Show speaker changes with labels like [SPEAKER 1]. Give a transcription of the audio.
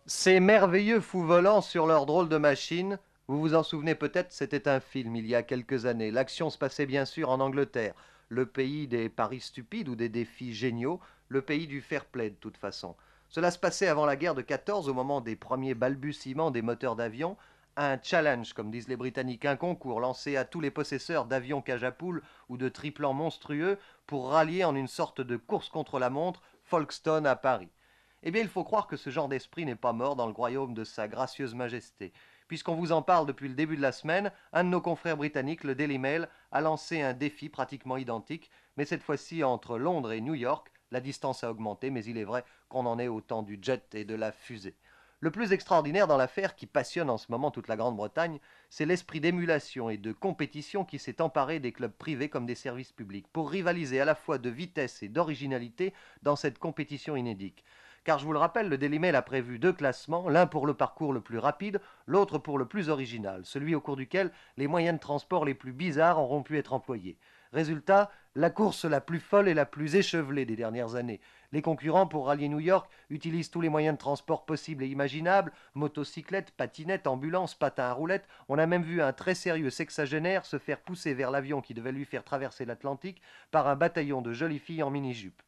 [SPEAKER 1] Ces merveilleux fous volants sur leur drôle de machine, vous vous en souvenez peut-être, c'était un film il y a quelques années. L'action se passait bien sûr en Angleterre, le pays des paris stupides ou des défis géniaux, le pays du fair play de toute façon. Cela se passait avant la guerre de 14, au moment des premiers balbutiements des moteurs d'avion, un challenge, comme disent les Britanniques, un concours lancé à tous les possesseurs d'avions cage à poules ou de triplans monstrueux pour rallier en une sorte de course contre la montre Folkestone à Paris. Eh bien, il faut croire que ce genre d'esprit n'est pas mort dans le royaume de sa gracieuse majesté. Puisqu'on vous en parle depuis le début de la semaine, un de nos confrères britanniques, le Daily Mail, a lancé un défi pratiquement identique, mais cette fois-ci entre Londres et New York. La distance a augmenté, mais il est vrai qu'on en est au temps du jet et de la fusée. Le plus extraordinaire dans l'affaire qui passionne en ce moment toute la Grande-Bretagne, c'est l'esprit d'émulation et de compétition qui s'est emparé des clubs privés comme des services publics, pour rivaliser à la fois de vitesse et d'originalité dans cette compétition inédite. Car je vous le rappelle, le Daily Mail a prévu deux classements, l'un pour le parcours le plus rapide, l'autre pour le plus original, celui au cours duquel les moyens de transport les plus bizarres auront pu être employés. Résultat, la course la plus folle et la plus échevelée des dernières années. Les concurrents pour rallier New York utilisent tous les moyens de transport possibles et imaginables, motocyclettes, patinettes, ambulances, patins à roulettes. On a même vu un très sérieux sexagénaire se faire pousser vers l'avion qui devait lui faire traverser l'Atlantique par un bataillon de jolies filles en mini-jupe.